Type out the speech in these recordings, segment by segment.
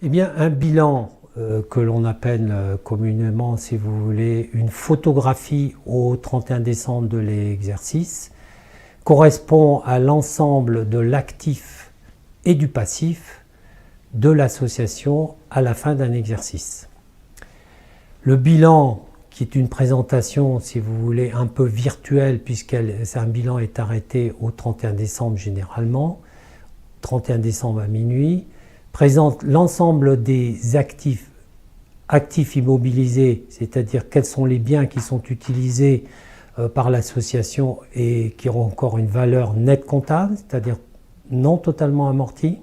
Eh bien, un bilan que l'on appelle communément, si vous voulez, une photographie au 31 décembre de l'exercice, correspond à l'ensemble de l'actif et du passif de l'association à la fin d'un exercice. Le bilan, qui est une présentation, si vous voulez, un peu virtuelle, puisqu'un bilan est arrêté au 31 décembre généralement, 31 décembre à minuit, présente l'ensemble des actifs immobilisés, c'est-à-dire quels sont les biens qui sont utilisés par l'association et qui ont encore une valeur nette comptable, c'est-à-dire non totalement amortie.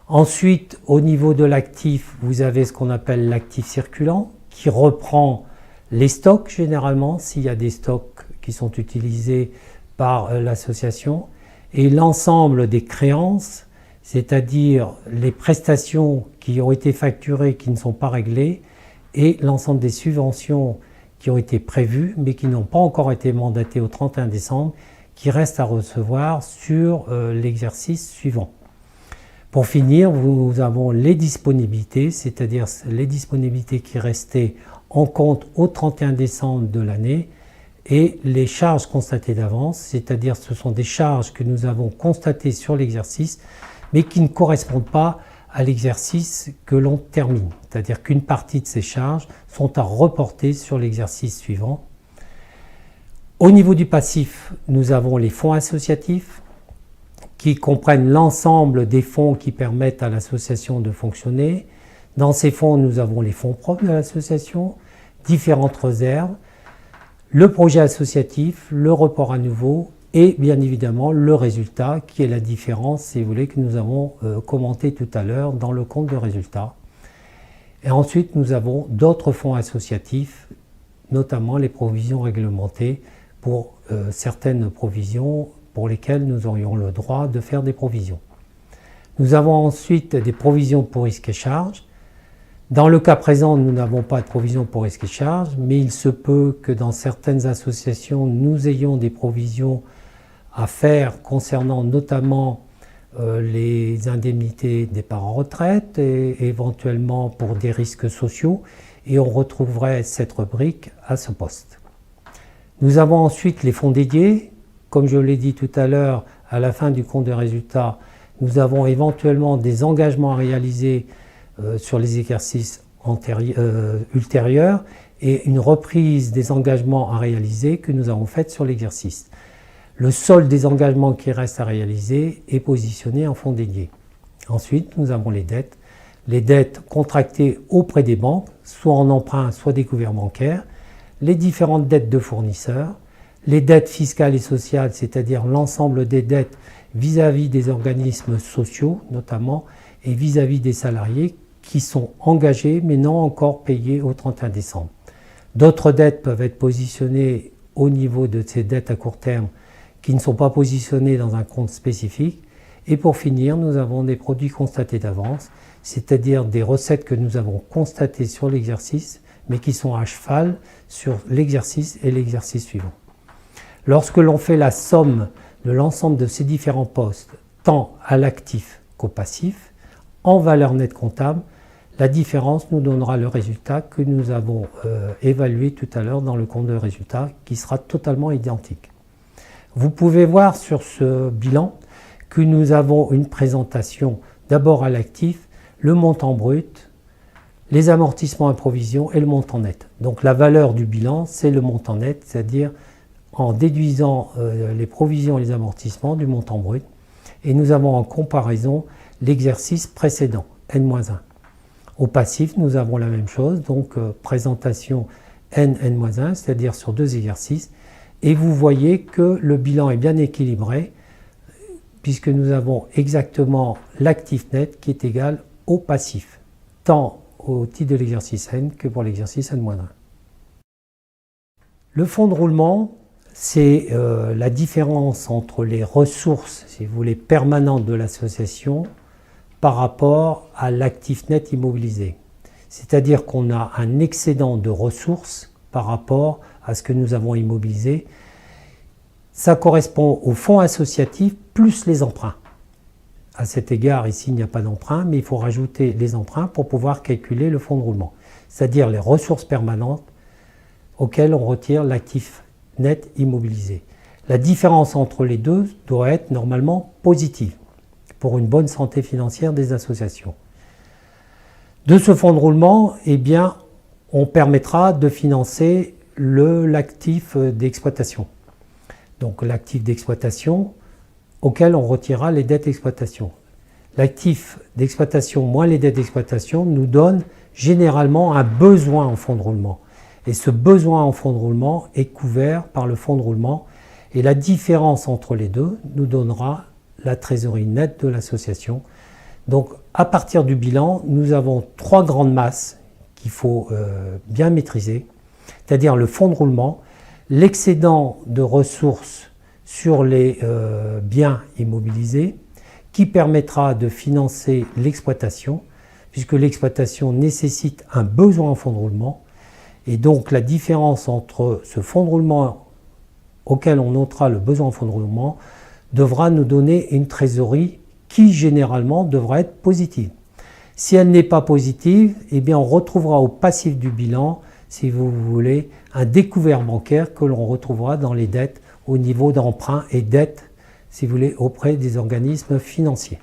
Ensuite, au niveau de l'actif, vous avez ce qu'on appelle l'actif circulant, qui reprend les stocks généralement, s'il y a des stocks qui sont utilisés par l'association, et l'ensemble des créances, c'est-à-dire les prestations qui ont été facturées, qui ne sont pas réglées, et l'ensemble des subventions qui ont été prévues, mais qui n'ont pas encore été mandatées au 31 décembre, qui restent à recevoir sur l'exercice suivant. Pour finir, nous avons les disponibilités, c'est-à-dire les disponibilités qui restaient en compte au 31 décembre de l'année, et les charges constatées d'avance, c'est-à-dire ce sont des charges que nous avons constatées sur l'exercice, mais qui ne correspondent pas à l'exercice que l'on termine. C'est-à-dire qu'une partie de ces charges sont à reporter sur l'exercice suivant. Au niveau du passif, nous avons les fonds associatifs qui comprennent l'ensemble des fonds qui permettent à l'association de fonctionner. Dans ces fonds, nous avons les fonds propres de l'association, différentes réserves, le projet associatif, le report à nouveau et bien évidemment le résultat qui est la différence, si vous voulez, que nous avons commenté tout à l'heure dans le compte de résultat. Et ensuite, nous avons d'autres fonds associatifs, notamment les provisions réglementées pour certaines provisions pour lesquelles nous aurions le droit de faire des provisions. Nous avons ensuite des provisions pour risques et charges. Dans le cas présent, nous n'avons pas de provision pour risques et charges, mais il se peut que dans certaines associations, nous ayons des provisions à faire concernant notamment les indemnités des parents en retraite et éventuellement pour des risques sociaux, et on retrouverait cette rubrique à ce poste. Nous avons ensuite les fonds dédiés. Comme je l'ai dit tout à l'heure, à la fin du compte de résultat, nous avons éventuellement des engagements à réaliser sur les exercices ultérieurs et une reprise des engagements à réaliser que nous avons faite sur l'exercice. Le solde des engagements qui restent à réaliser est positionné en fonds dédiés. Ensuite, nous avons les dettes contractées auprès des banques, soit en emprunt, soit des couverts bancaires, les différentes dettes de fournisseurs, les dettes fiscales et sociales, c'est-à-dire l'ensemble des dettes vis-à-vis des organismes sociaux notamment, et vis-à-vis des salariés qui sont engagés mais non encore payés au 31 décembre. D'autres dettes peuvent être positionnées au niveau de ces dettes à court terme qui ne sont pas positionnées dans un compte spécifique. Et pour finir, nous avons des produits constatés d'avance, c'est-à-dire des recettes que nous avons constatées sur l'exercice mais qui sont à cheval sur l'exercice et l'exercice suivant. Lorsque l'on fait la somme de l'ensemble de ces différents postes, tant à l'actif qu'au passif, en valeur nette comptable, la différence nous donnera le résultat que nous avons évalué tout à l'heure dans le compte de résultat, qui sera totalement identique. Vous pouvez voir sur ce bilan que nous avons une présentation d'abord à l'actif, le montant brut, les amortissements à provision et le montant net. Donc la valeur du bilan, c'est le montant net, c'est-à-dire en déduisant les provisions et les amortissements du montant brut. Et nous avons en comparaison l'exercice précédent, N-1. Au passif, nous avons la même chose, donc présentation N-1, c'est-à-dire sur deux exercices. Et vous voyez que le bilan est bien équilibré, puisque nous avons exactement l'actif net qui est égal au passif, tant au titre de l'exercice N que pour l'exercice N-1. Le fonds de roulement, c'est la différence entre les ressources, si vous voulez, permanentes de l'association par rapport à l'actif net immobilisé. C'est-à-dire qu'on a un excédent de ressources par rapport à ce que nous avons immobilisé. Ça correspond au fonds associatif plus les emprunts. à cet égard, ici il n'y a pas d'emprunt, mais il faut rajouter les emprunts pour pouvoir calculer le fonds de roulement, c'est-à-dire les ressources permanentes auxquelles on retire l'actif net immobilisé. La différence entre les deux doit être normalement positive pour une bonne santé financière des associations. De ce fonds de roulement, eh bien, on permettra de financer l'actif d'exploitation. Donc l'actif d'exploitation auquel on retirera les dettes d'exploitation. L'actif d'exploitation moins les dettes d'exploitation nous donne généralement un besoin en fonds de roulement. Et ce besoin en fonds de roulement est couvert par le fonds de roulement. Et la différence entre les deux nous donnera la trésorerie nette de l'association. Donc à partir du bilan, nous avons trois grandes masses qu'il faut bien maîtriser, c'est-à-dire le fonds de roulement, l'excédent de ressources sur les biens immobilisés qui permettra de financer l'exploitation, puisque l'exploitation nécessite un besoin en fonds de roulement. Et donc la différence entre ce fonds de roulement auquel on notera le besoin en fonds de roulement devra nous donner une trésorerie qui généralement devra être positive. Si elle n'est pas positive, eh bien on retrouvera au passif du bilan, si vous voulez, un découvert bancaire que l'on retrouvera dans les dettes au niveau d'emprunts et dettes, si vous voulez, auprès des organismes financiers.